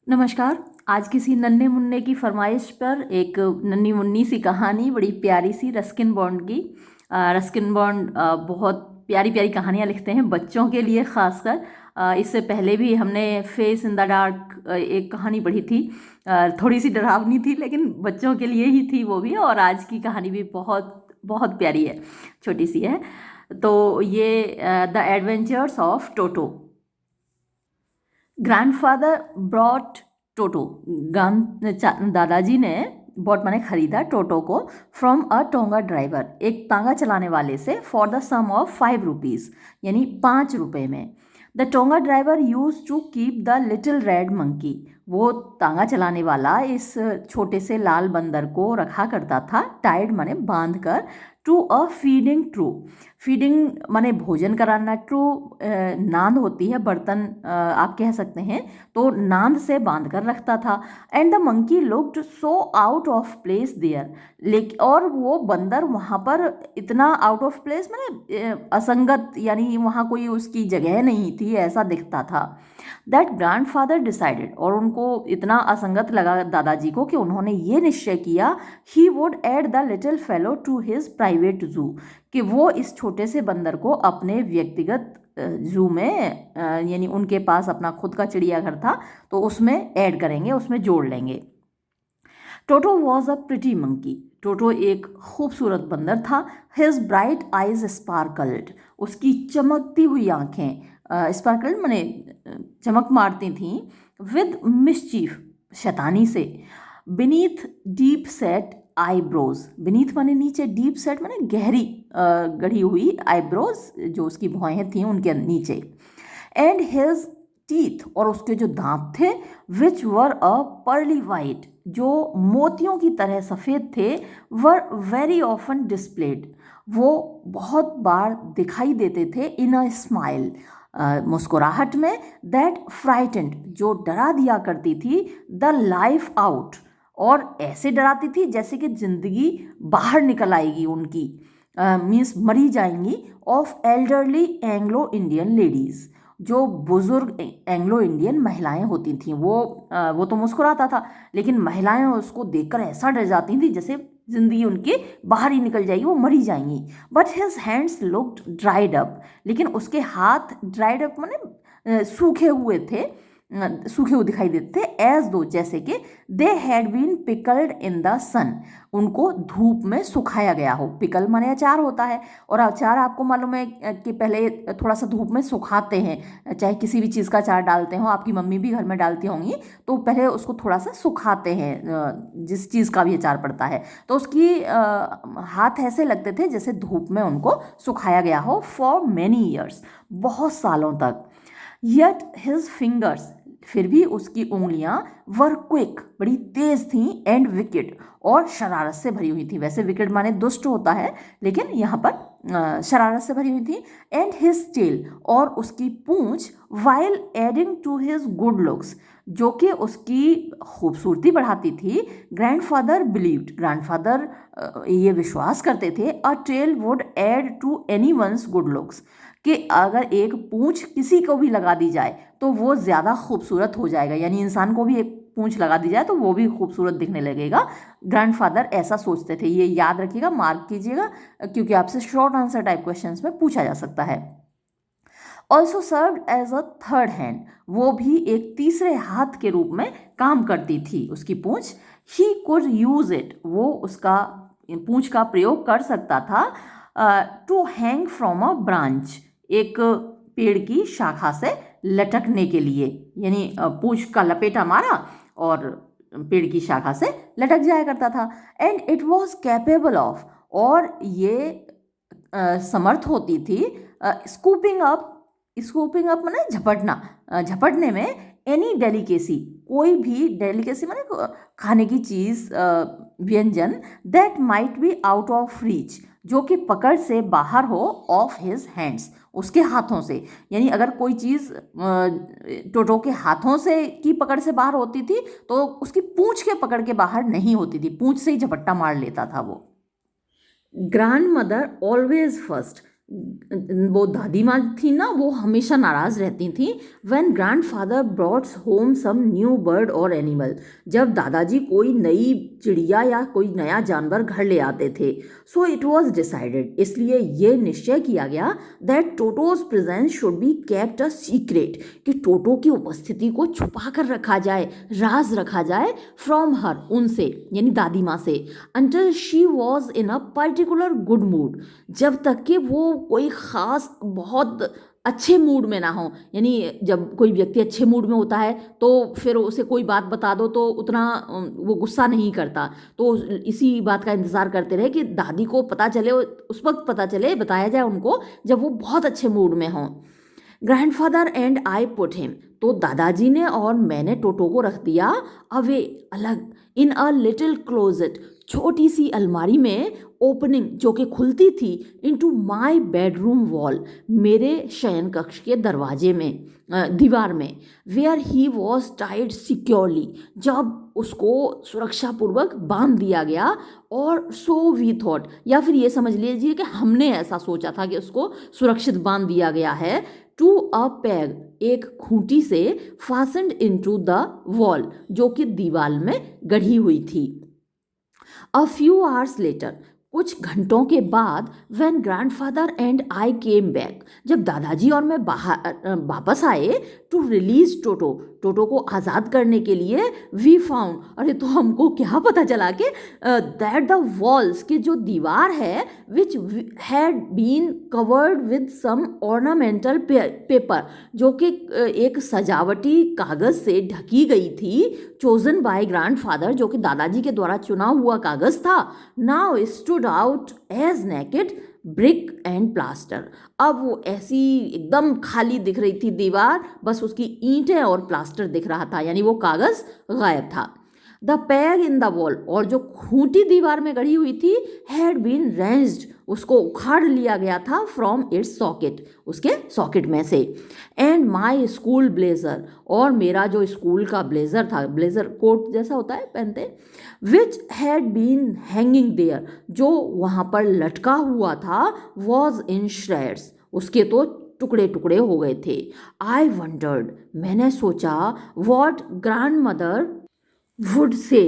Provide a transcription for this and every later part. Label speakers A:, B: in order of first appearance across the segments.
A: नमस्कार। आज किसी नन्हे मुन्ने की फरमाइश पर एक नन्ही मुन्नी सी कहानी, बड़ी प्यारी सी रस्किन बॉन्ड की। रस्किन बॉन्ड बहुत प्यारी प्यारी कहानियाँ लिखते हैं बच्चों के लिए ख़ासकर। इससे पहले भी हमने फेस इन द डार्क एक कहानी पढ़ी थी। थोड़ी सी डरावनी थी लेकिन बच्चों के लिए ही थी वो भी। और आज की कहानी भी बहुत बहुत प्यारी है, छोटी सी है। तो ये the adventures of Toto. Grandfather brought Toto. दादाजी ने बॉट माने खरीदा टोटो को फ्रॉम अ टोंगा ड्राइवर, एक तांगा चलाने वाले से, for the sum of 5 rupees, यानी 5 रुपये में। The tonga driver used to keep the little red monkey. वो तांगा चलाने वाला इस छोटे से लाल बंदर को रखा करता था, टाइड माने बांध कर, to a feeding trough. Feeding माने भोजन कराना, ट्रू नांद होती है, बर्तन आप कह सकते हैं, तो नांद से बांध कर रखता था। And the monkey looked so out of place there. लेकिन और वो बंदर वहाँ पर इतना आउट ऑफ प्लेस माने असंगत, यानी वहाँ कोई उसकी जगह नहीं थी, ऐसा दिखता था। दैट ग्रैंडफादर डिसाइडेड, और उनको इतना असंगत लगा दादाजी को कि उन्होंने ये निश्चय किया, he would add the little fellow to his private zoo, कि वो इस छोटे से बंदर को अपने व्यक्तिगत जू में, यानी उनके पास अपना खुद का चिड़ियाघर था, तो उसमें ऐड करेंगे, उसमें जोड़ लेंगे। Toto was a pretty monkey. Toto एक खूबसूरत बंदर था। हिज ब्राइट आइज स्पार्कल्ड, उसकी चमकती हुई आंखें, स्पार्कल्ड माने चमक मारती थीं, विद मिस्चीफ, शैतानी से। Beneath deep set eyebrows, beneath माने नीचे, डीप सेट माने गहरी गढ़ी हुई, आईब्रोज जो उसकी भौहें थीं उनके नीचे। एंड हिज टीथ, और उसके जो दांत थे, विच वर अ पर्ली वाइट, जो मोतियों की तरह सफ़ेद थे, वर वेरी ऑफन डिस्प्लेड, वो बहुत बार दिखाई देते थे, इन अ स्माइल, मुस्कुराहट में, दैट फ्राइटेंड, जो डरा दिया करती थी, द लाइफ आउट, और ऐसे डराती थी जैसे कि जिंदगी बाहर निकल आएगी उनकी, मीन्स मरी जाएंगी, of elderly Anglo Indian ladies, जो बुजुर्ग एंग्लो इंडियन महिलाएं होती थीं। वो तो मुस्कुराता था, लेकिन महिलाएं उसको देखकर ऐसा डर जाती थी जैसे जिंदगी उनकी बाहर ही निकल जाएगी, वो मरी जाएंगी। But his hands looked dried up, लेकिन उसके हाथ ड्राइड अप माने सूखे हुए थे, सूखे हुए दिखाई देते थे, एज दो, जैसे कि they had been pickled in the sun, उनको धूप में सुखाया गया हो। पिकल माने अचार होता है, और अचार आपको मालूम है कि पहले थोड़ा सा धूप में सुखाते हैं, चाहे किसी भी चीज़ का अचार डालते हो, आपकी मम्मी भी घर में डालती होंगी, तो पहले उसको थोड़ा सा सुखाते हैं, जिस चीज़ का भी अचार पड़ता है, तो उसकी हाथ ऐसे लगते थे जैसे धूप में उनको सुखाया गया हो, फॉर मैनी ईयर्स, बहुत सालों तक। यट हिज फिंगर्स, फिर भी उसकी उंगलियां वर क्विक, बड़ी तेज थीं, एंड विकेट, और शरारत से भरी हुई थी। वैसे विकेट माने दुष्ट होता है, लेकिन यहाँ पर शरारत से भरी हुई थी। एंड हिज टेल, और उसकी पूंछ, while adding to his good looks, जो कि उसकी खूबसूरती बढ़ाती थी। ग्रैंडफादर बिलीव्ड, ग्रैंडफादर ये विश्वास करते थे, a tail would add to anyone's good looks, कि अगर एक पूंछ किसी को भी लगा दी जाए तो वो ज़्यादा खूबसूरत हो जाएगा, यानी इंसान को भी एक पूंछ लगा दी जाए तो वो भी खूबसूरत दिखने लगेगा। ग्रैंडफादर ऐसा सोचते थे, ये याद रखिएगा, मार्क कीजिएगा, क्योंकि आपसे शॉर्ट आंसर टाइप क्वेश्चंस में पूछा जा सकता है। Also serve as a third hand, वो भी एक तीसरे हाथ के रूप में काम करती थी उसकी पूंछ। ही कुड यूज इट, वो उसका पूंछ का प्रयोग कर सकता था, to hang from a branch, एक पेड़ की शाखा से लटकने के लिए, यानी पूंछ का लपेटा मारा और पेड़ की शाखा से लटक जाया करता था। And it was capable of, और ये समर्थ होती थी, स्कूपिंग अप, स्कूपिंग अप माने झपटना, झपटने में, एनी डेलिकेसी, कोई भी डेलिकेसी माने खाने की चीज़, व्यंजन, that might be out of reach, जो कि पकड़ से बाहर हो, ऑफ हिज हैंड्स, उसके हाथों से, यानी अगर कोई चीज़ टोटो के हाथों से की पकड़ से बाहर होती थी तो उसकी पूंछ के पकड़ के बाहर नहीं होती थी, पूंछ से ही झपट्टा मार लेता था वो। ग्रैंड मदर ऑलवेज फर्स्ट, वो दादी माँ थी ना, वो हमेशा नाराज़ रहती थी। When grandfather brought home some new bird और एनिमल, जब दादाजी कोई नई चिड़िया या कोई नया जानवर घर ले आते थे। सो इट वॉज डिसाइडेड, इसलिए ये निश्चय किया गया that टोटोज presence should be kept a secret, कि टोटो की उपस्थिति को छुपा कर रखा जाए, राज रखा जाए, फ्रॉम हर, उनसे यानी दादी माँ से, until she was in a particular good mood, जब तक कि वो कोई ख़ास बहुत अच्छे मूड में ना हो। यानी जब कोई व्यक्ति अच्छे मूड में होता है तो फिर उसे कोई बात बता दो तो उतना वो गुस्सा नहीं करता, तो इसी बात का इंतज़ार करते रहे कि दादी को पता चले, उस वक्त पता चले, बताया जाए उनको जब वो बहुत अच्छे मूड में हों। Grandfather and I put him, तो दादाजी ने और मैंने टोटो को रख दिया अवे, अलग, इन अ लिटिल क्लोजेट, छोटी सी अलमारी में, ओपनिंग, जो कि खुलती थी, इनटू माय बेडरूम वॉल, मेरे शयन कक्ष के दरवाजे में, दीवार में, where he was tied securely, जब उसको सुरक्षापूर्वक बांध दिया गया। और सो वी थॉट, या फिर ये समझ लीजिए कि हमने ऐसा सोचा था कि उसको सुरक्षित बांध दिया गया है, टू अ पैग, एक खूंटी से, फास्टेंड इनटू द वॉल, जो कि दीवार में गढ़ी हुई थी। अ फ्यू आवर्स लेटर, कुछ घंटों के बाद, when grandfather and I came back, जब दादाजी और मैं बाहर वापस आए, टू रिलीज टोटो, टोटो को आज़ाद करने के लिए, वी फाउंड, अरे तो हमको क्या पता चला कि दैट द वॉल्स, की जो दीवार है, which had been covered with some ornamental paper, जो कि एक सजावटी कागज़ से ढकी गई थी, चोजन बाय ग्रैंडफादर, जो कि दादाजी के द्वारा चुना हुआ कागज़ था, now stood out as naked brick and plaster, अब वो ऐसी एकदम खाली दिख रही थी दीवार, बस उसकी ईंटें और प्लास्टर दिख रहा था, यानी वो कागज़ गायब था। The peg in the wall, और जो खूंटी दीवार में गढ़ी हुई थी, हैड बीन रेंज्ड, उसको उखाड़ लिया गया था, फ्रॉम इट्स सॉकेट, उसके सॉकेट में से। एंड माई स्कूल ब्लेजर, और मेरा जो स्कूल का ब्लेजर था, ब्लेजर कोट जैसा होता है पहनते, which had been hanging there, जो वहाँ पर लटका हुआ था, वॉज इन श्रेड्स, उसके तो टुकड़े टुकड़े हो गए थे। आई वंडर्ड, मैंने सोचा, what grand mother would say,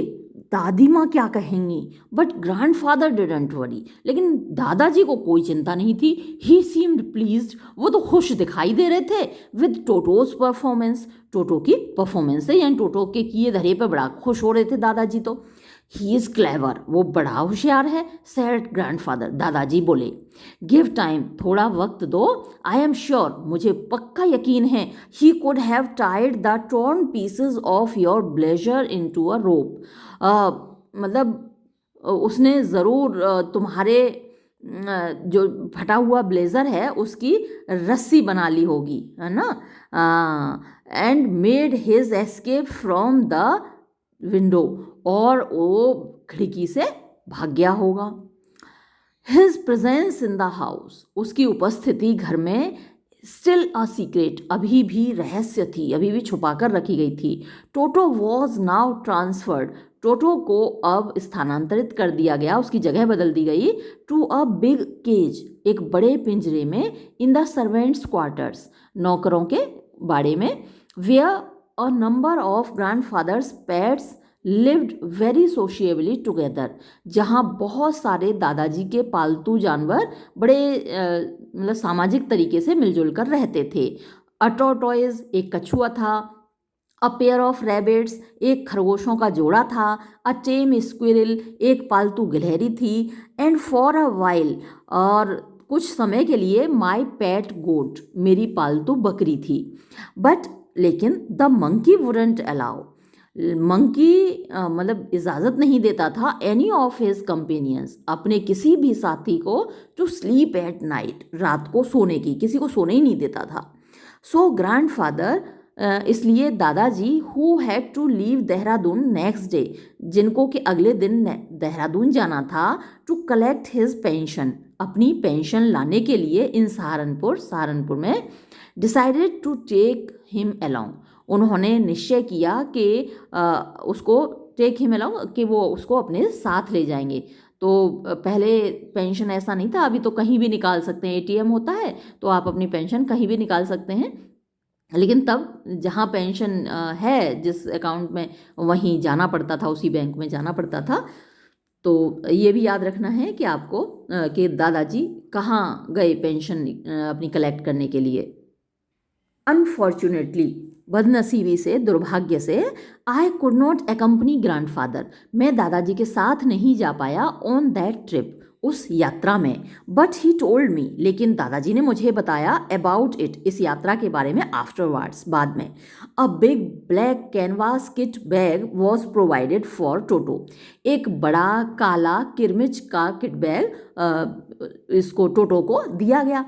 A: दादी माँ क्या कहेंगी, बट ग्रैंडफादर डिडंट वरी, लेकिन दादाजी को कोई चिंता नहीं थी। ही सीम्ड प्लीज्ड, वो तो खुश दिखाई दे रहे थे, विद टोटोज परफॉर्मेंस, टोटो की परफॉर्मेंस से, यानी टोटो के किए धरे पे बड़ा खुश हो रहे थे दादाजी तो। ही इज़ क्लेवर, वो बड़ा होशियार है, सेड ग्रैंडफादर, दादाजी बोले। गिव टाइम, थोड़ा वक्त दो, आई एम श्योर, मुझे पक्का यकीन है, he could have tied the torn pieces of your blazer into a rope, मतलब उसने ज़रूर तुम्हारे जो फटा हुआ ब्लेज़र है उसकी रस्सी बना ली होगी, है ना, and made his escape from the window, और वो खिड़की से भाग गया होगा। His presence in the house, उसकी उपस्थिति घर में, स्टिल अ सीक्रेट, अभी भी रहस्य थी, अभी भी छुपा कर रखी गई थी। टोटो वॉज नाउ ट्रांसफर्ड, टोटो को अब स्थानांतरित कर दिया गया, उसकी जगह बदल दी गई, टू अ बिग केज, एक बड़े पिंजरे में, इन द सर्वेंट्स क्वार्टर्स, नौकरों के बाड़े में, where a number of grandfather's pets lived very sociably together, जहाँ बहुत सारे दादाजी के पालतू जानवर बड़े मतलब सामाजिक तरीके से मिलजुल कर रहते थे। अ टॉर्टोइज, एक कछुआ था, अ पेयर ऑफ रैबिट्स, एक खरगोशों का जोड़ा था, अ टेम स्क्विरल, एक पालतू गिलहरी थी, एंड फॉर अ वाइल, और कुछ समय के लिए, माई पैट गोट, मेरी पालतू बकरी थी। बट लेकिन the monkey wouldn't allow, monkey मतलब इजाज़त नहीं देता था, एनी ऑफ हिज कंपेनियंस, अपने किसी भी साथी को, टू स्लीप एट नाइट, रात को सोने की, किसी को सोने ही नहीं देता था। सो ग्रैंडफादर, इसलिए दादाजी, who had to leave Dehradun next day, जिनको कि अगले दिन देहरादून जाना था, टू कलेक्ट हिज पेंशन, अपनी पेंशन लाने के लिए, इन सहारनपुर में, decided to take him along, उन्होंने निश्चय किया कि उसको टेक हिम अलोंग, कि वो उसको अपने साथ ले जाएंगे। तो पहले पेंशन ऐसा नहीं था, अभी तो कहीं भी निकाल सकते हैं, एटीएम होता है तो आप अपनी पेंशन कहीं भी निकाल सकते हैं। लेकिन तब जहाँ पेंशन है जिस अकाउंट में, वहीं जाना पड़ता था, उसी बैंक में जाना पड़ता था। तो ये भी याद रखना है कि आपको कि दादाजी कहाँ गए पेंशन अपनी कलेक्ट करने के लिए। अनफॉर्चुनेटली, बदनसीबी से, दुर्भाग्य से, आई कुड नॉट एकम्पनी ग्रैंडफादर, मैं दादाजी के साथ नहीं जा पाया ऑन दैट ट्रिप, उस यात्रा में। बट ही टोल्ड मी, लेकिन दादाजी ने मुझे बताया अबाउट इट, इस यात्रा के बारे में, आफ्टरवर्ड्स, बाद में। A big black canvas kit bag was provided for Toto, एक बड़ा काला किरमिच का किट बैग इसको, टोटो को दिया गया।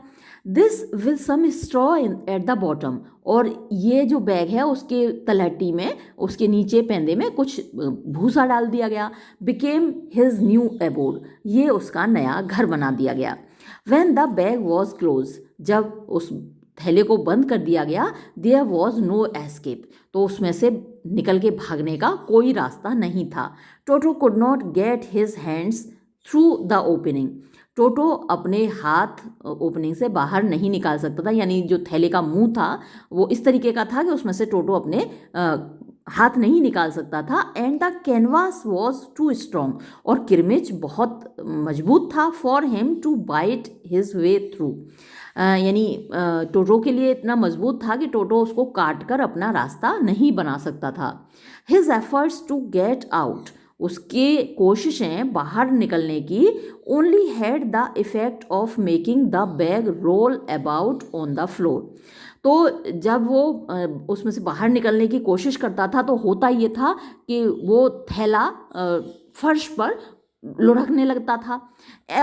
A: This will some straw at the bottom, और ये जो बैग है उसके तलहटी में, उसके नीचे पेंदे में कुछ भूसा डाल दिया गया। बिकेम हिज न्यू एबोर्ड, ये उसका नया घर बना दिया गया। When the bag was close, जब उस थैले को बंद कर दिया गया, देयर वॉज नो एस्केप, तो उसमें से निकल के भागने का कोई रास्ता नहीं था। Toto could not get his hands through the opening, Toto अपने हाथ ओपनिंग से बाहर नहीं निकाल सकता था, यानी जो थैले का मुंह था वो इस तरीके का था कि उसमें से टोटो अपने हाथ नहीं निकाल सकता था। And the canvas was too strong, और किरमिच बहुत मजबूत था, for him to bite his way through, यानी टोटो के लिए इतना मजबूत था कि टोटो उसको काट कर अपना रास्ता नहीं बना सकता था। His efforts to get out, उसके कोशिशें बाहर निकलने की, only had the effect of making the bag roll about on the floor, तो जब वो उसमें से बाहर निकलने की कोशिश करता था तो होता ये था कि वो थैला फर्श पर लुढ़कने लगता था,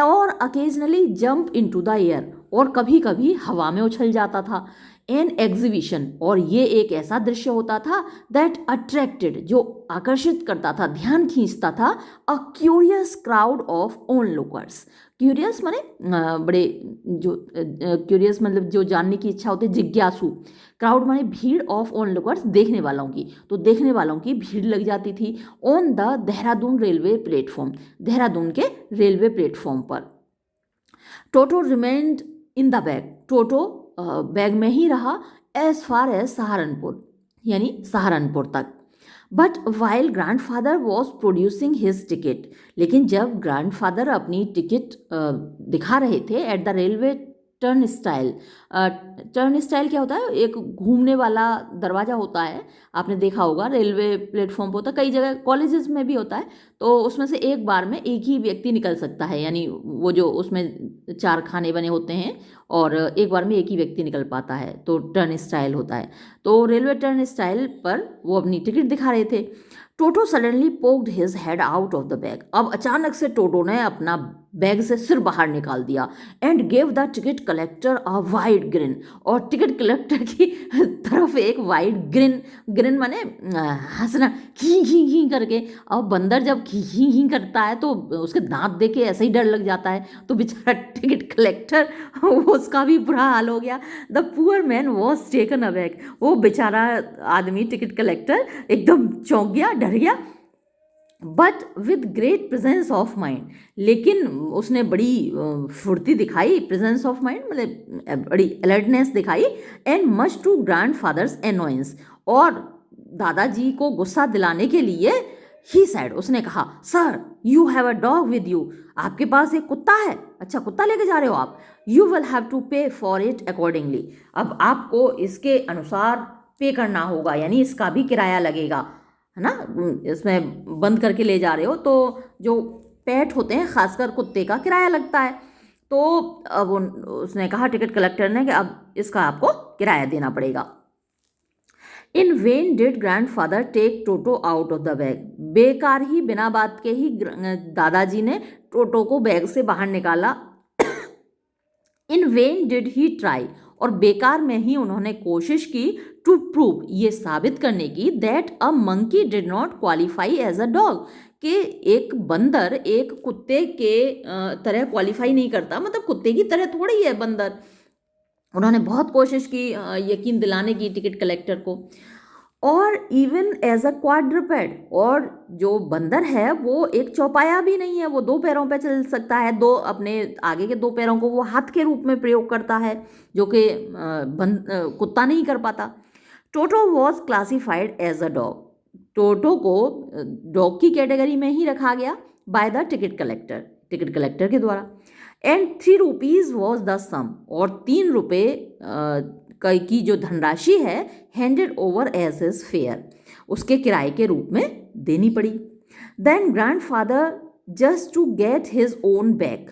A: और occasionally jump into the air, और कभी कभी हवा में उछल जाता था। एन एग्जीबिशन, और ये एक ऐसा दृश्य होता था, दैट अट्रैक्टेड, जो आकर्षित करता था, ध्यान खींचता था, a curious crowd of own lookers, curious माने बड़े, जो क्यूरियस मतलब जो जानने की इच्छा होती है, जिज्ञासु, क्राउड माने भीड़, ऑफ ओन लुकर्स, देखने वालों की, तो देखने वालों की भीड़ लग जाती थी। On the Dehradun railway platform, Dehradun के रेलवे प्लेटफॉर्म पर। Toto remained in the bag, Toto bag में ही रहा, एज फार एज सहारनपुर, यानी सहारनपुर तक। But while grandfather was producing his ticket, लेकिन जब ग्रैंडफादर अपनी टिकट दिखा रहे थे at the railway turn style, turn style क्या होता है, एक घूमने वाला दरवाज़ा होता है, आपने देखा होगा रेलवे प्लेटफॉर्म पर होता है, कई जगह कॉलेजेस में भी होता है, तो उसमें से एक बार में एक ही व्यक्ति निकल सकता है, यानी वो जो उसमें 4 खाने बने होते हैं और एक बार में एक ही व्यक्ति निकल पाता है, तो टर्न स्टाइल होता है। तो रेलवे टर्न स्टाइल पर वो अपनी टिकट दिखा रहे थे। Toto suddenly poked his head out of the bag, अब अचानक से टोटो ने अपना बैग से सिर बाहर निकाल दिया, and gave the ticket collector a wide green, और टिकट कलेक्टर की तरफ एक वाइड ग्रिन, ग्रिन माने हंसना, घी घी घी करके। अब बंदर जब घी घी घी करता है तो उसके दांत देख के ऐसे ही डर लग जाता है, तो बेचारा टिकट कलेक्टर उसका भी बुरा हाल हो गया। The poor man was taken aback, वो बेचारा आदमी टिकट कलेक्टर एकदम चौंक गया, डर गया। But with great presence of mind, लेकिन उसने बड़ी फुर्ती दिखाई, प्रेजेंस ऑफ माइंड मतलब बड़ी अलर्टनेस दिखाई, and much to grandfather's annoyance, और दादाजी को गुस्सा दिलाने के लिए, ही सैड, उसने कहा, sir you have a dog with you, आपके पास एक कुत्ता है, अच्छा कुत्ता लेके जा रहे हो आप, यू विल हैव टू पे फॉर इट अकॉर्डिंगली, अब आपको इसके अनुसार पे करना होगा, यानी इसका भी किराया लगेगा, है ना, इसमें बंद करके ले जा रहे हो तो जो पेट होते हैं खासकर कुत्ते का किराया लगता है। तो अब उसने कहा टिकट कलेक्टर ने कि अब इसका आपको किराया देना पड़ेगा। And when did grandfather take Toto out of the bag, बेकार ही बिना बात के ही दादाजी ने टोटो को बैग से बाहर निकाला। इन वेन डिड ही ट्राई, और बेकार में ही उन्होंने कोशिश की, टू प्रूव, ये साबित करने की, that a monkey did not qualify as a dog, कि एक बंदर एक कुत्ते के तरह क्वालिफाई नहीं करता, मतलब कुत्ते की तरह थोड़ी है बंदर। उन्होंने बहुत कोशिश की यकीन दिलाने की टिकट कलेक्टर को। और इवन एज अ क्वाड्रपेड, और जो बंदर है वो एक चौपाया भी नहीं है, वो दो पैरों पे चल सकता है, दो अपने आगे के दो पैरों को वो हाथ के रूप में प्रयोग करता है, जो कि कुत्ता नहीं कर पाता। Toto was classified as a dog. Toto को डॉग की कैटेगरी में ही रखा गया बाय द टिकट कलेक्टर के द्वारा। And 3 rupees was the sum, और 3 रुपये की जो धनराशि है handed over as his fare, उसके किराए के रूप में देनी पड़ी। Then grandfather just to get his own bag,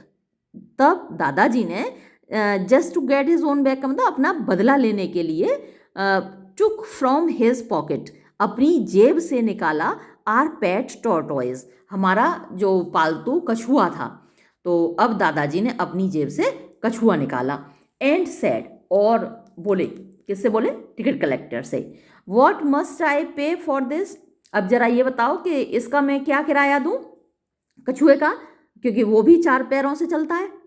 A: तब दादाजी ने just to get his own bag का मतलब अपना बदला लेने के लिए टुक फ्रॉम हिज पॉकेट, अपनी जेब से निकाला आर पेट टॉर्टोइज, हमारा जो पालतू कछुआ था। तो अब दादाजी ने अपनी जेब से कछुआ निकाला। एंड सेड, और बोले, किससे बोले? टिकट कलेक्टर से। व्हाट मस्ट आई पे फॉर दिस, अब जरा ये बताओ कि इसका मैं क्या किराया दूं, कछुए का, क्योंकि वो भी 4 पैरों से चलता है।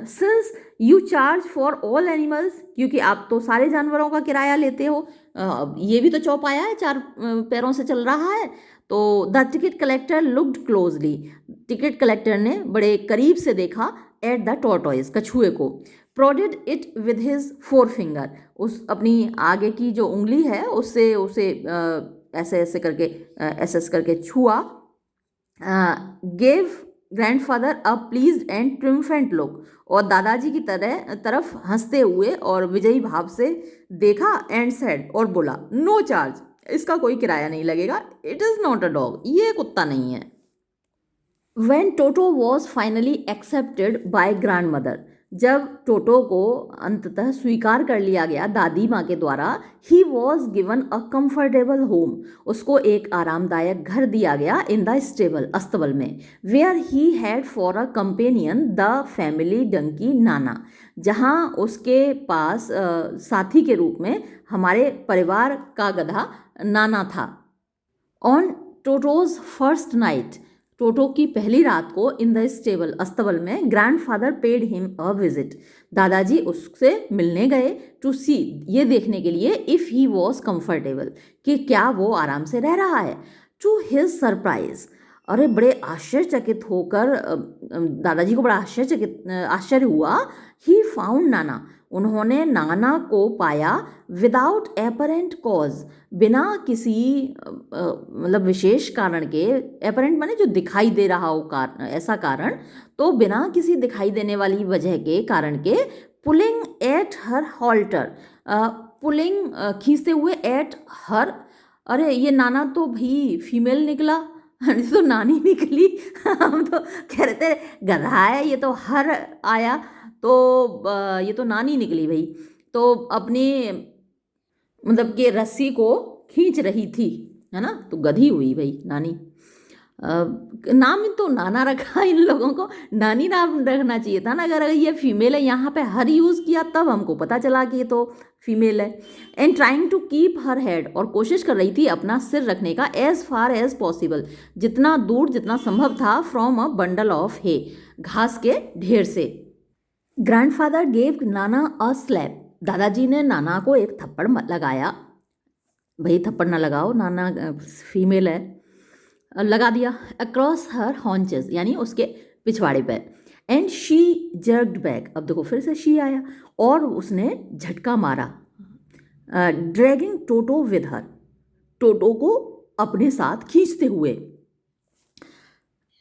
A: Since you charge for all animals, क्योंकि आप तो सारे जानवरों का किराया लेते हो, ये भी तो चौपाया है, 4 पैरों से चल रहा है। तो the ticket collector looked closely, ticket collector ने बड़े करीब से देखा एट द टॉर्टोइज, कछुए को। Prodded it with his 4 finger, उस अपनी आगे की जो उंगली है उससे उसे ऐसे ऐसे करके ऐसे करके छुआ। Gave grandfather a pleased and triumphant look, और दादाजी की तरफ हंसते हुए और विजयी भाव से देखा। एंड सेड, और बोला, नो चार्ज, इसका कोई किराया नहीं लगेगा, it is not a dog, ये कुत्ता नहीं है। When Toto was finally accepted by grandmother, जब टोटो को अंततः स्वीकार कर लिया गया दादी माँ के द्वारा, he was given a comfortable home, उसको एक आरामदायक घर दिया गया इन द स्टेबल, अस्तबल में, where he had for a companion the family donkey Nana, जहाँ उसके पास साथी के रूप में हमारे परिवार का गधा नाना था। ऑन टोटोज फर्स्ट नाइट, टोटो की पहली रात को इन द स्टेबल, अस्तबल में, grandfather paid him a visit, दादाजी उससे मिलने गए, टू सी, ये देखने के लिए, इफ़ ही वॉज कंफर्टेबल, कि क्या वो आराम से रह रहा है। टू हिज सरप्राइज, अरे बड़े आश्चर्यचकित होकर दादाजी को बड़ा आश्चर्य हुआ। ही फाउंड नाना, उन्होंने नाना को पाया विदाउट एपरेंट कॉज, बिना किसी मतलब विशेष कारण के, एपरेंट माने जो दिखाई दे रहा हो कारण, ऐसा कारण, तो बिना किसी दिखाई देने वाली वजह के कारण के, pulling at her halter, pulling खींचते हुए, एट हर, अरे ये नाना तो भाई फीमेल निकला, तो नानी निकली। हम तो कह रहे थे गधा है, ये तो हर आया, तो ये तो नानी निकली भाई। तो अपनी मतलब कि रस्सी को खींच रही थी, है ना, तो गधी हुई भाई नानी। नाम तो नाना रखा इन लोगों को, नानी नाम रखना चाहिए था ना, अगर ये फीमेल है, यहाँ पे हर यूज़ किया तब हमको पता चला कि ये तो फीमेल है। And trying to keep her head, और कोशिश कर रही थी अपना सिर रखने का, एज फार एज पॉसिबल, जितना दूर जितना संभव था, फ्रॉम अ बंडल ऑफ हे, घास के ढेर से। Grandfather gave Nana a slap, दादाजी ने नाना को एक थप्पड़ लगाया, भाई थप्पड़ ना लगाओ, नाना फीमेल है, लगा दिया। अक्रॉस हर हॉन्चेस, यानी उसके पिछवाड़े पर। एंड शी जर्क्ड बैक, अब देखो फिर से शी आया, और उसने झटका मारा, ड्रैगिंग टोटो विद हर, टोटो को अपने साथ खींचते हुए।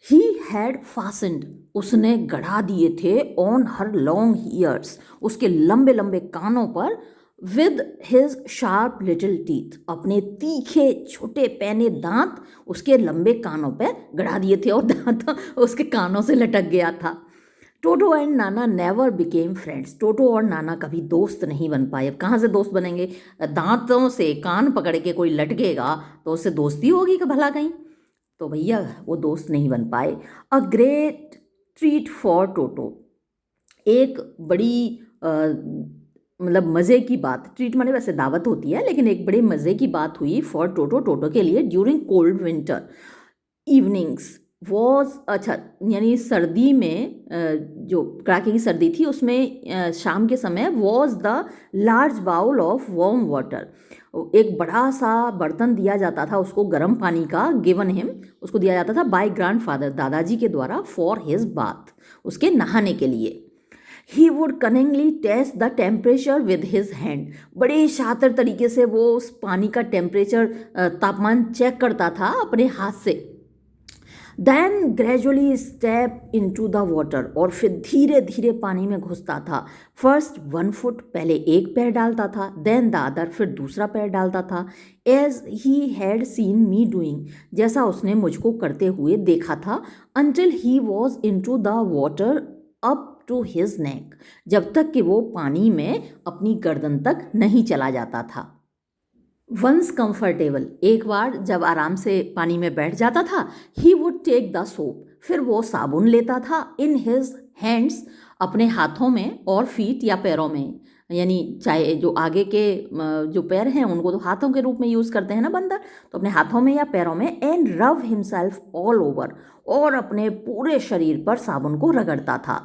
A: ही हैड फास्टेंड, उसने गड़ा दिए थे, ऑन हर लॉन्ग ईयर्स, उसके लंबे लंबे कानों पर, with his sharp little teeth, अपने तीखे छोटे पैने दांत उसके लंबे कानों पे गड़ा दिए थे, और दांत उसके कानों से लटक गया था। टोटो and Nana never became friends, टोटो और नाना कभी दोस्त नहीं बन पाए। अब कहाँ से दोस्त बनेंगे, दांतों से कान पकड़ के कोई लटकेगा तो उससे दोस्ती होगी कि भला कहीं, तो भैया वो दोस्त नहीं बन पाए। A great treat for Toto, एक बड़ी मतलब मज़े की बात, ट्रीट माने वैसे दावत होती है, लेकिन एक बड़े मज़े की बात हुई फॉर टोटो, टोटो के लिए, during cold winter evenings, was अच्छा यानी सर्दी में जो कड़ाके की सर्दी थी उसमें शाम के समय was the large bowl of warm water, एक बड़ा सा बर्तन दिया जाता था उसको गर्म पानी का, गिवन हिम उसको दिया जाता था बाय ग्रैंडफादर दादाजी के द्वारा, फॉर हिज बाथ उसके नहाने के लिए। He would cunningly test the temperature with his hand, बड़े शातिर तरीके से वो उस पानी का टेम्परेचर तापमान चेक करता था अपने हाथ से। Then gradually step into the water, और फिर धीरे धीरे पानी में घुसता था। फर्स्ट 1 फुट, पहले एक पैर डालता था, देन द अदर, फिर दूसरा पैर डालता था। As he had seen me doing, जैसा उसने मुझको करते हुए देखा था। Until he was into the water up to his neck, जब तक कि वो पानी में अपनी गर्दन तक नहीं चला जाता था। वंस कंफर्टेबल, एक बार जब आराम से पानी में बैठ जाता था, he would take the soap, फिर वो साबुन लेता था, इन हिज हैंड्स, अपने हाथों में, और फीट या पैरों में, यानी चाहे जो आगे के जो पैर हैं उनको तो हाथों के रूप में यूज़ करते हैं ना बंदर, तो अपने हाथों में या पैरों में, एंड रब हिमसेल्फ ऑल ओवर, और अपने पूरे शरीर पर साबुन को रगड़ता था।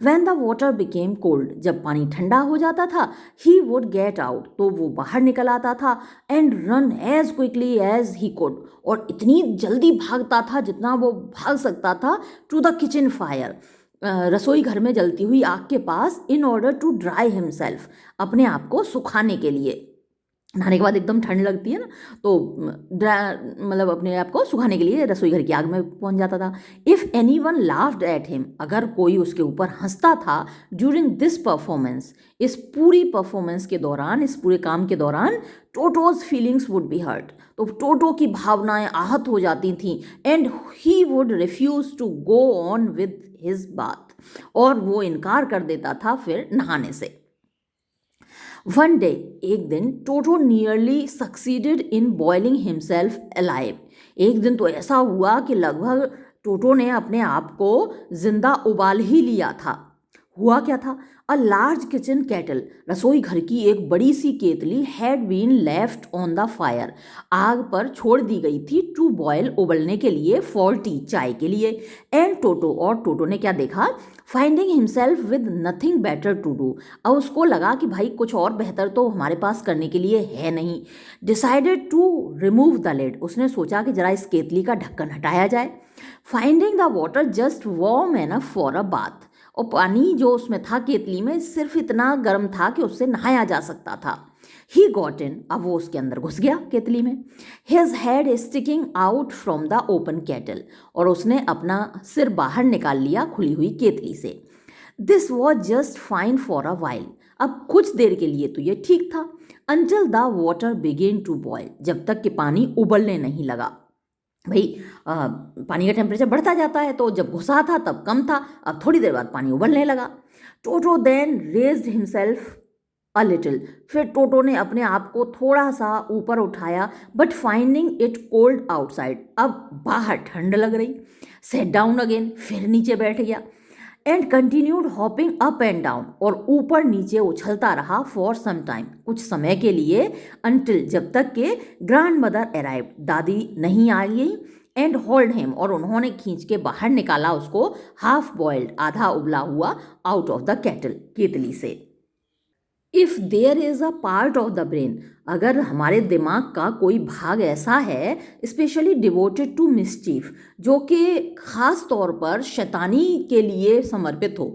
A: When the water became cold, जब पानी ठंडा हो जाता था, ही वुड गेट आउट, तो वो बाहर निकल आता था, and run as quickly as he could, और इतनी जल्दी भागता था जितना वो भाग सकता था, टू द किचन फायर, रसोई घर में जलती हुई आग के पास, in order to dry himself, अपने आप को सुखाने के लिए। नहाने के बाद एकदम ठंड लगती है ना, तो मतलब अपने आप को सुखाने के लिए रसोई घर की आग में पहुंच जाता था। If any one laughed at him, अगर कोई उसके ऊपर हंसता था, ड्यूरिंग दिस परफॉर्मेंस, इस पूरी परफॉर्मेंस के दौरान, इस पूरे काम के दौरान, Toto's feelings would be hurt, तो टोटो की भावनाएं आहत हो जाती थीं, and he would refuse to go on with his bath, और वो इनकार कर देता था फिर नहाने से। वन डे, एक दिन, Toto nearly succeeded in boiling himself alive, एक दिन तो ऐसा हुआ कि लगभग टोटो ने अपने आप को जिंदा उबाल ही लिया था। हुआ क्या था? अ लार्ज किचन केटल, रसोई घर की एक बड़ी सी केतली, had been left on the fire, आग पर छोड़ दी गई थी, टू बॉयल, उबलने के लिए, फॉर टी, चाय के लिए। एंड टोटो, और टोटो ने क्या देखा? Finding himself with nothing better to do, अब उसको लगा कि भाई कुछ और बेहतर तो हमारे पास करने के लिए है नहीं। Decided to remove the lid, उसने सोचा कि जरा इस केतली का ढक्कन हटाया जाए। Finding the water just warm enough for a bath, और पानी जो उसमें था केतली में सिर्फ इतना गर्म था कि उससे नहाया जा सकता था। ही गॉट इन, अब वो उसके अंदर घुस गया केतली में। His head sticking out from the open kettle, और उसने अपना सिर बाहर निकाल लिया खुली हुई केतली से। This was just fine for a while, अब कुछ देर के लिए तो ये ठीक था। Until the water began to boil, जब तक कि पानी उबलने नहीं लगा। भाई पानी का टेम्परेचर बढ़ता जाता है, तो जब घुसा था तब कम था, अब थोड़ी देर बाद पानी उबलने लगा। Toto then raised himself a little, फिर टोटो ने अपने आप को थोड़ा सा ऊपर उठाया, but finding it cold outside, अब बाहर ठंड लग रही। सेट डाउन अगेन, फिर नीचे बैठ गया। And continued hopping up and down, और ऊपर नीचे उछलता रहा, फॉर सम टाइम, कुछ समय के लिए, अंटिल, जब तक के ग्रैंड मदर अराइव, दादी नहीं आ गई, एंड होल्ड हिम, और उन्होंने खींच के बाहर निकाला उसको, हाफ बॉइल्ड, आधा उबला हुआ, आउट ऑफ द केटल, केतली से। If there is a part of the brain, अगर हमारे दिमाग का कोई भाग ऐसा है, स्पेशली डिवोटेड टू मिसचीफ, जो कि ख़ास तौर पर शैतानी के लिए समर्पित हो,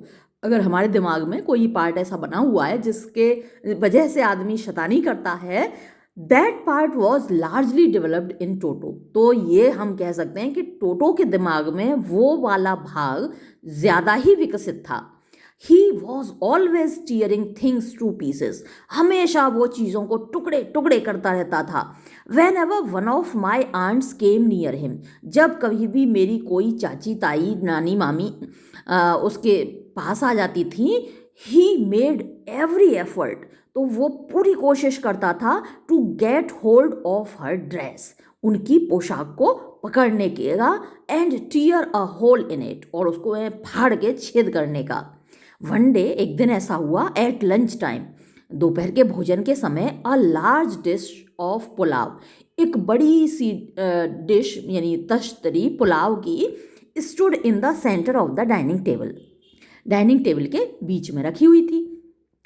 A: अगर हमारे दिमाग में कोई पार्ट ऐसा बना हुआ है जिसके वजह से आदमी शैतानी करता है, that part was largely developed in Toto, तो ये हम कह सकते हैं कि टोटो के दिमाग में वो वाला भाग ज़्यादा ही विकसित था। He was always tearing things to pieces, हमेशा वो चीज़ों को टुकड़े टुकड़े करता रहता था। Whenever one of my aunts came near him, जब कभी भी मेरी कोई चाची, ताई, नानी, मामी उसके पास आ जाती थी, ही मेड एवरी एफर्ट, तो वो पूरी कोशिश करता था, to get hold of her dress, उनकी पोशाक को पकड़ने का, and tear a hole in it, और उसको फाड़ के छेद करने का। वन डे, एक दिन ऐसा हुआ, एट लंच टाइम, दोपहर के भोजन के समय, a large dish of pulao, एक बड़ी सी डिश यानी तश्तरी पुलाव की, stood in the centre of the dining table, dining table के बीच में रखी हुई थी।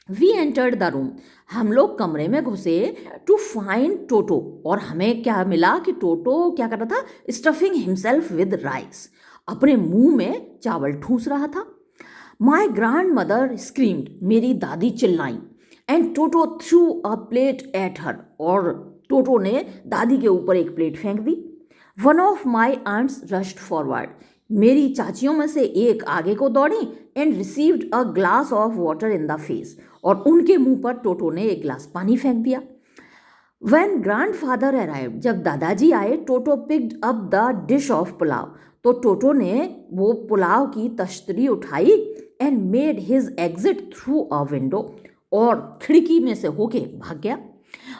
A: वी एंटर्ड द रूम, हम लोग कमरे में घुसे टू फाइंड टोटो, और हमें क्या मिला कि टोटो क्या कर रहा था, स्टफिंग हिमसेल्फ विद राइस, अपने मुंह में चावल ठूस रहा था। माई ग्रैंड मदर स्क्रीम्ड, मेरी दादी चिल्लाई, and Toto threw a plate at her, और टोटो ने दादी के ऊपर एक प्लेट फेंक दी। One of my aunts rushed forward, मेरी चाचियों में से एक आगे को दौड़ी, and received a glass of water in the face, और उनके मुंह पर टोटो ने एक गिलास पानी फेंक दिया। When grandfather arrived, जब दादाजी आए, Toto picked up the dish of pulao, तो टोटो ने वो पुलाव की तश्तरी उठाई, and made his exit through a window, और खिड़की में से होके भाग गया।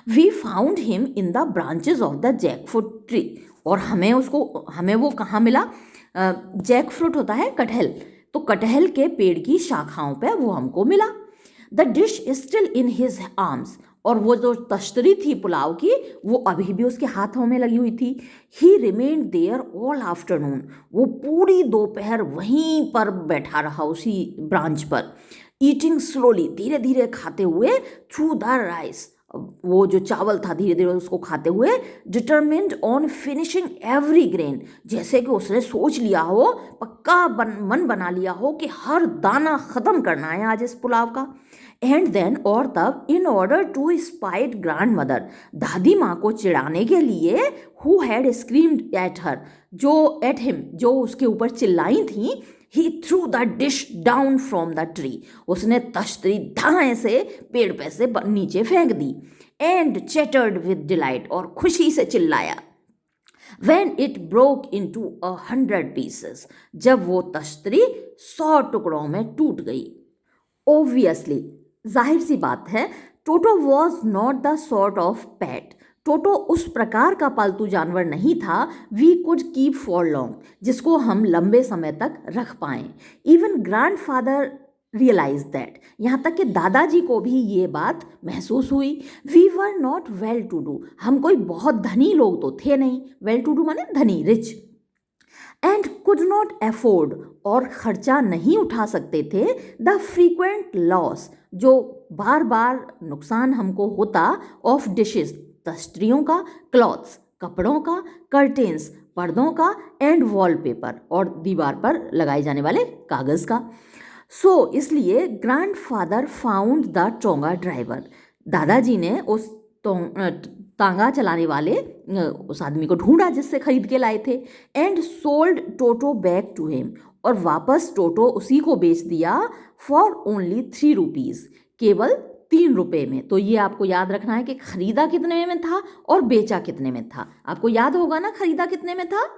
A: We found him in the branches of the jackfruit tree, और हमें वो कहाँ मिला, जैकफ्रूट होता है कटहल, तो कटहल के पेड़ की शाखाओं पे वो हमको मिला। The dish is still in his arms, और वो जो तश्तरी थी पुलाव की वो अभी भी उसके हाथों में लगी हुई थी। He remained there all afternoon, वो पूरी दोपहर वहीं पर बैठा रहा उसी ब्रांच पर, ईटिंग स्लोली, धीरे धीरे खाते हुए, थ्रू द राइस, वो जो चावल था धीरे धीरे उसको खाते हुए, determined on finishing every grain, जैसे कि उसने सोच लिया हो, पक्का मन बना लिया हो कि हर दाना ख़त्म करना है आज इस पुलाव का। एंड देन, और तब, in order to spite grandmother, दादी माँ को चिढ़ाने के लिए, who had screamed at her, जो एट हिम, जो उसके ऊपर चिल्लाई थी, he threw the dish down from the tree, उसने तश्तरी धाए से पेड़ पे से नीचे फेंक दी। एंड चैटर्ड विद डिलाइट, और खुशी से चिल्लाया। When it broke into 100 pieces, जब वो तश्तरी 100 टुकड़ों में टूट गई। Obviously, जाहिर सी बात है, Toto was not the sort of pet, Toto उस प्रकार का पालतू जानवर नहीं था, we could keep for long, जिसको हम लंबे समय तक रख पाएं। Even grandfather realize that, यहाँ तक कि दादाजी को भी ये बात महसूस हुई। We were not well to do, हम कोई बहुत धनी लोग तो थे नहीं, वेल टू डू माने धनी, rich, and could not afford, और खर्चा नहीं उठा सकते थे, द फ्रीक्वेंट लॉस, जो बार बार नुकसान हमको होता, ऑफ डिशेस, तश्तरियों का, क्लॉथ्स, कपड़ों का, कर्टेन्स, पर्दों का, एंड वॉलपेपर, और दीवार पर लगाए जाने वाले कागज़ का। सो इसलिए grand father found the tonga driver, दादाजी ने उस तांगा चलाने वाले उस आदमी को ढूंढा जिससे खरीद के लाए थे। And sold Toto back to him, और वापस टोटो उसी को बेच दिया, फॉर ओनली 3 रुपीज़, केवल 3 रुपये में। तो ये आपको याद रखना है कि खरीदा कितने में था और बेचा कितने में था। आपको याद होगा ना खरीदा कितने में था,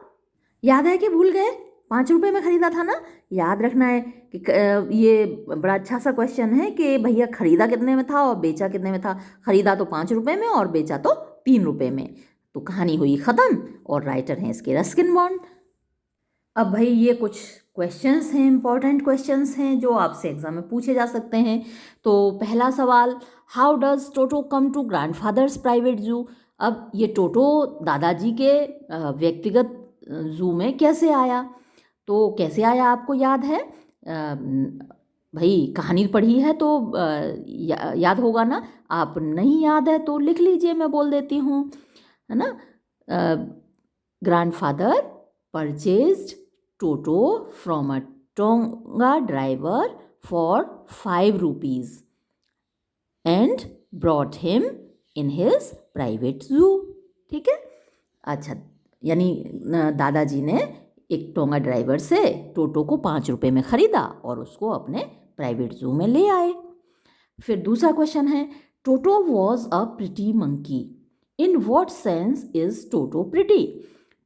A: याद है कि भूल गए? 5 रुपये में खरीदा था ना। याद रखना है कि ये बड़ा अच्छा सा क्वेश्चन है कि भैया खरीदा कितने में था और बेचा कितने में था। खरीदा तो 5 रुपये में और बेचा तो 3 रुपये में। तो कहानी हुई ख़त्म, और राइटर हैं इसके रस्किन बॉन्ड। अब भाई ये कुछ क्वेश्चंस हैं, इंपॉर्टेंट क्वेश्चंस हैं जो आपसे एग्जाम में पूछे जा सकते हैं। तो पहला सवाल, how does Toto come to grandfather's private zoo. अब ये टोटो दादाजी के व्यक्तिगत जू में कैसे आया? तो कैसे आया आपको याद है? भाई कहानी पढ़ी है तो याद होगा ना। आप नहीं याद है तो लिख लीजिए, मैं बोल देती हूँ, है ना। Grandfather purchased toto from a tonga driver for 5 rupees and brought him in his private जू। ठीक है, अच्छा, यानी दादाजी ने एक टोंगा ड्राइवर से टोटो को 5 रुपये में ख़रीदा और उसको अपने प्राइवेट जू में ले आए। फिर दूसरा क्वेश्चन है, Toto was a pretty monkey, in what sense is Toto pretty.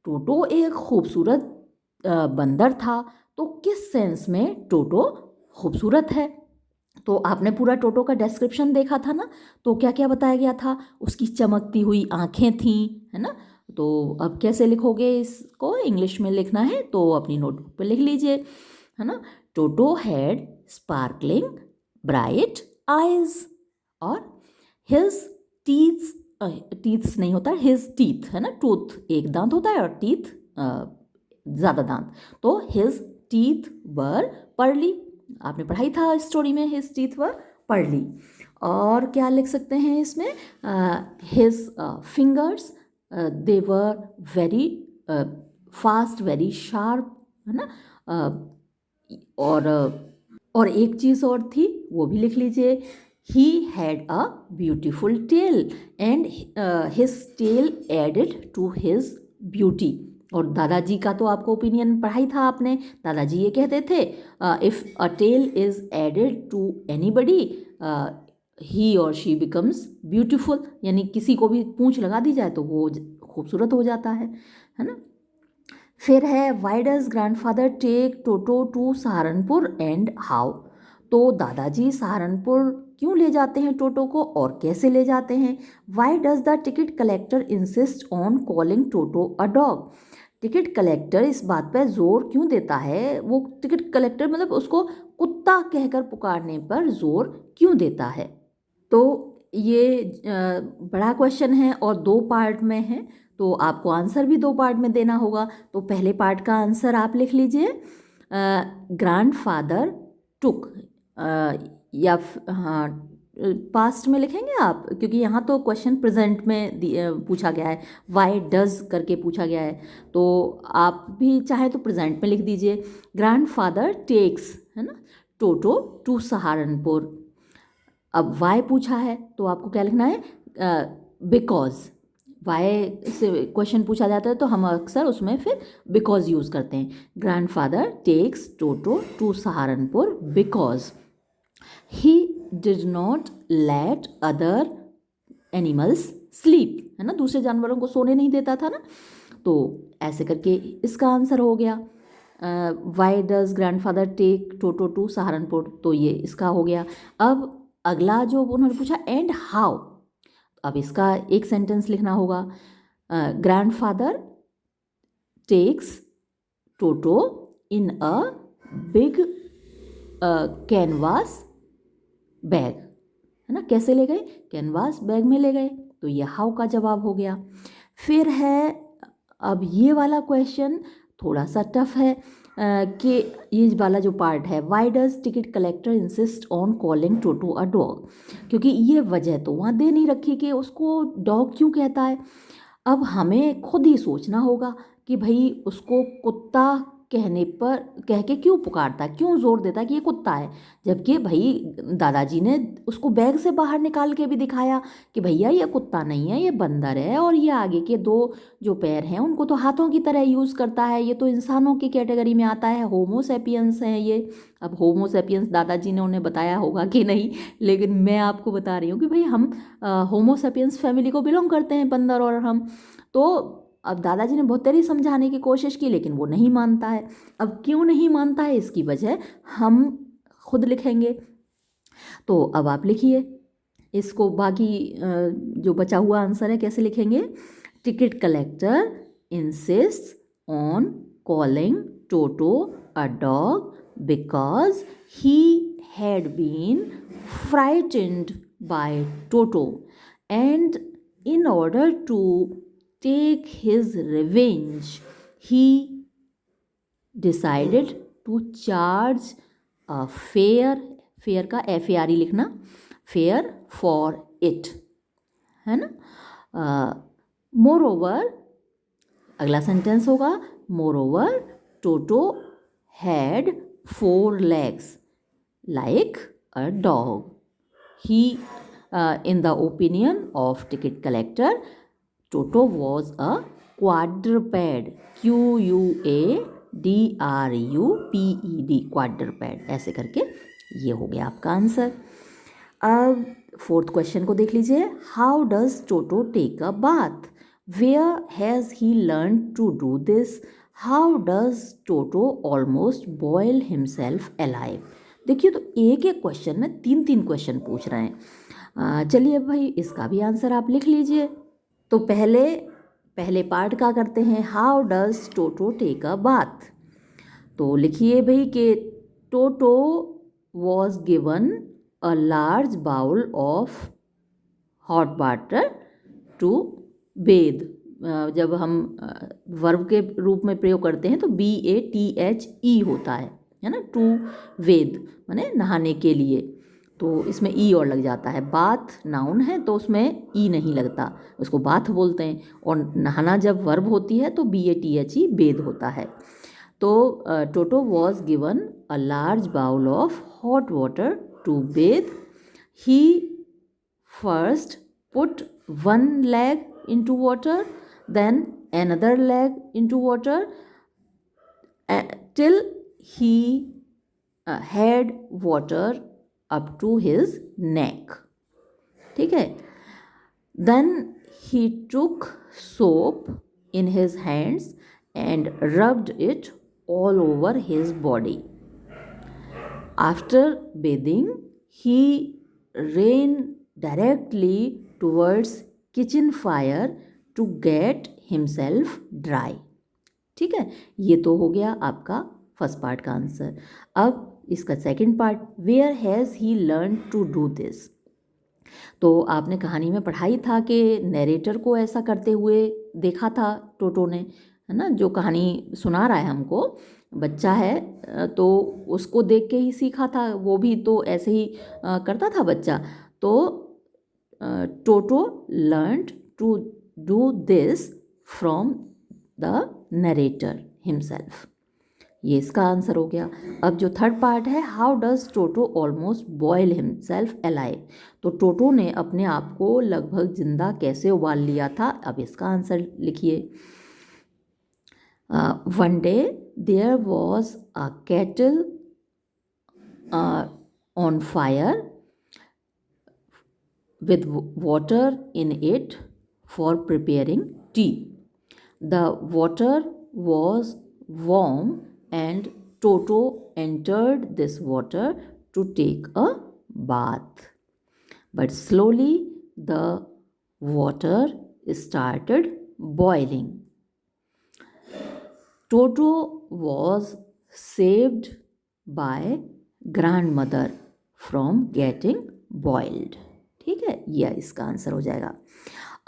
A: Toto एक खूबसूरत बंदर था, तो किस सेंस में टोटो खूबसूरत है? तो आपने पूरा टोटो का डिस्क्रिप्शन देखा था ना, तो क्या क्या बताया गया था? उसकी चमकती हुई आँखें थीं, है ना। तो अब कैसे लिखोगे इसको? इंग्लिश में लिखना है तो अपनी नोटबुक पे लिख लीजिए, है ना। टोटो हैड स्पार्कलिंग ब्राइट आइज, और हिज टीथ्स नहीं होता, हिज टीथ, है ना, टूथ एक दांत होता है और टीथ ज़्यादा दांत, तो हिज टीथ वर पर्ली, आपने पढ़ाई था स्टोरी में, हिज टीथ वर पर्ली। और क्या लिख सकते हैं इसमें, his fingers they were very fast, very sharp, है ना। और एक चीज़ और थी, वो भी लिख लीजिए, he had a beautiful tail and his tail added to his beauty. और दादाजी का तो आपको ओपिनियन पढ़ाई था आपने, दादाजी ये कहते थे, if a tail is added to anybody he और शी बिकम्स ब्यूटिफुल, यानी किसी को भी पूंछ लगा दी जाए तो वो खूबसूरत हो जाता है ना। फिर है why does grandfather take Toto to Saharanpur and how, तो दादाजी सहारनपुर क्यों ले जाते हैं टोटो को और कैसे ले जाते हैं। Y does the ticket collector insist on calling Toto a dog, ticket collector इस बात पर जोर क्यों देता है, वो टिकट कलेक्टर मतलब उसको कुत्ता कहकर पुकारने पर जोर क्यों देता है। तो ये बड़ा क्वेश्चन है और 2 पार्ट में है, तो आपको आंसर भी 2 पार्ट में देना होगा। तो पहले पार्ट का आंसर आप लिख लीजिए, ग्रैंडफादर टुक, या हाँ पास्ट में लिखेंगे आप, क्योंकि यहाँ तो क्वेश्चन प्रेजेंट में पूछा गया है, वाई डज करके पूछा गया है, तो आप भी चाहे तो प्रेजेंट में लिख दीजिए, ग्रैंडफादर टेक्स, है ना, टोटो टू सहारनपुर। अब वाई पूछा है तो आपको क्या लिखना है, बिकॉज, वाई से क्वेश्चन पूछा जाता है तो हम अक्सर उसमें फिर बिकॉज यूज़ करते हैं। Grandfather takes Toto to Saharanpur because he did not let other animals sleep, है ना, दूसरे जानवरों को सोने नहीं देता था ना। तो ऐसे करके इसका आंसर हो गया, why does grandfather take Toto to Saharanpur, तो ये इसका हो गया। अब अगला जो उन्होंने पूछा एंड हाउ, अब इसका एक सेंटेंस लिखना होगा, grandfather takes Toto in a big canvas bag, है ना, कैसे ले गए, कैनवास बैग में ले गए, तो ये हाउ का जवाब हो गया। फिर है अब ये वाला क्वेश्चन थोड़ा सा टफ है, कि ये वाला जो पार्ट है, why does ticket collector insist on calling Toto a dog, क्योंकि ये वजह तो वहाँ दे नहीं रखी कि उसको डॉग क्यों कहता है। अब हमें खुद ही सोचना होगा कि भाई उसको कुत्ता कहने पर कह के क्यों पुकारता है, क्यों जोर देता है कि ये कुत्ता है, जबकि भाई दादाजी ने उसको बैग से बाहर निकाल के भी दिखाया कि भैया ये कुत्ता नहीं है, ये बंदर है, और ये आगे के 2 जो पैर हैं उनको तो हाथों की तरह यूज़ करता है, ये तो इंसानों की कैटेगरी में आता है, होमो सेपियंस है ये। अब होमो सेपियंस दादाजी ने उन्हें बताया होगा कि नहीं, लेकिन मैं आपको बता रही हूँ कि भाई हम होमो सेपियंस फैमिली को बिलोंग करते हैं, बंदर और हम। तो अब दादाजी ने बहुत तेरी समझाने की कोशिश की लेकिन वो नहीं मानता है। अब क्यों नहीं मानता है इसकी वजह हम खुद लिखेंगे, तो अब आप लिखिए इसको, बाकी जो बचा हुआ आंसर है कैसे लिखेंगे, ticket collector insist on calling Toto a dog because he had been frightened by Toto and in order to take his revenge, he decided to charge a fare, fair का FARE लिखना, fair for it, है ना। More over, अगला sentence होगा, more over toto had 4 legs like a dog. He in the opinion of ticket collector, Toto was a quadruped, QUADRUPED, quadruped, ऐसे करके ये हो गया आपका आंसर। अब 4th क्वेश्चन को देख लीजिए, how does Toto take a bath, where has he learn to do this, how does Toto almost boil himself alive. देखिए तो एक एक क्वेश्चन में 3-3 क्वेश्चन पूछ रहे हैं। चलिए भाई इसका भी आंसर आप लिख लीजिए। तो पहले पार्ट का करते हैं, how does Toto take a bath, तो लिखिए भाई कि Toto was given a large bowl of hot water to bathe, जब हम वर्ब के रूप में प्रयोग करते हैं तो BATHE होता है ना, टू वेद माने नहाने के लिए, तो इसमें ई और लग जाता है। बाथ नाउन है तो उसमें ई नहीं लगता, उसको बाथ बोलते हैं। और नहाना जब वर्ब होती है तो BATHE बेद होता है। तो Toto was given a large bowl of hot water to bathe. He first put one leg into water, then another leg into water, till he had water up to his neck. ठीक है। Then he took soap in his hands and rubbed it all over his body. After bathing, he ran directly towards kitchen fire to get himself dry. ठीक है, ये तो हो गया आपका first part का आंसर। अब इसका second part, where has he learn to do this. तो आपने कहानी में पढ़ा ही था कि नरेटर को ऐसा करते हुए देखा था टोटो ने, है ना, जो कहानी सुना रहा है हमको बच्चा है, तो उसको देख के ही सीखा था, वो भी तो ऐसे ही करता था बच्चा। तो Toto learned to do this from the narrator himself. ये इसका आंसर हो गया। अब जो थर्ड पार्ट है, how does Toto almost boil himself alive. तो टोटो ने अपने आप को लगभग जिंदा कैसे उबाल लिया था, अब इसका आंसर लिखिए। One day there was a kettle on fire with water in it for preparing tea. The water was warm and Toto entered this water to take a bath. But slowly the water started boiling. Toto was saved by grandmother from getting boiled. ठीक है, यह इसका answer हो जाएगा।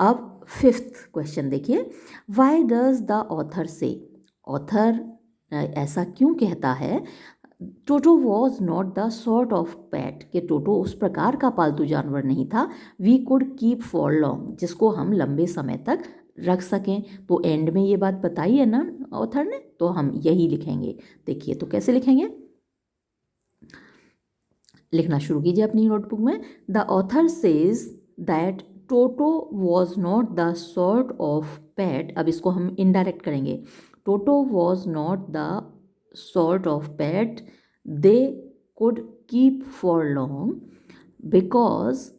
A: अब fifth question देखिए, why does the author say. Author ऐसा क्यों कहता है, Toto was not the sort of pet, कि टोटो उस प्रकार का पालतू जानवर नहीं था, we could keep for long, जिसको हम लंबे समय तक रख सकें। तो एंड में ये बात बताई है ना ऑथर ने, तो हम यही लिखेंगे। देखिए तो कैसे लिखेंगे, लिखना शुरू कीजिए अपनी नोटबुक में। The author says that toto was not the sort of PAT, अब इसको हम इनडायरेक्ट करेंगे। टोटो was not the sort of PAT they could keep for long because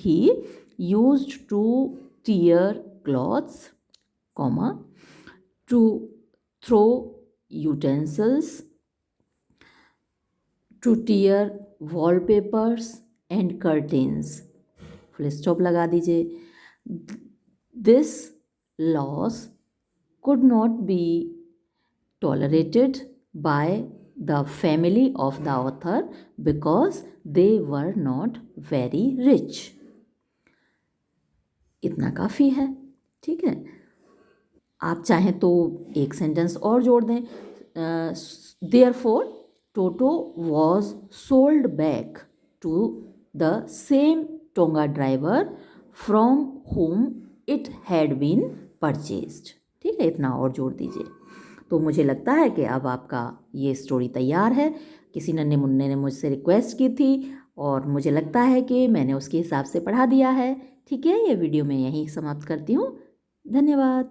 A: he used to tear cloths, to throw utensils, to tear wallpapers and curtains. Full stop लगा दीजिए। This loss could not be tolerated by the family of the author because they were not very rich. इतना काफ़ी है, ठीक है। आप चाहें तो एक सेंटेंस और जोड़ दें, therefore Toto was sold back to the same Tonga driver from whom it had been purchased. ठीक है, इतना और जोड़ दीजिए। तो मुझे लगता है कि अब आपका ये स्टोरी तैयार है। किसी नन्हे मुन्ने ने मुझसे रिक्वेस्ट की थी और मुझे लगता है कि मैंने उसके हिसाब से पढ़ा दिया है। ठीक है, ये वीडियो मैं यहीं समाप्त करती हूँ। धन्यवाद।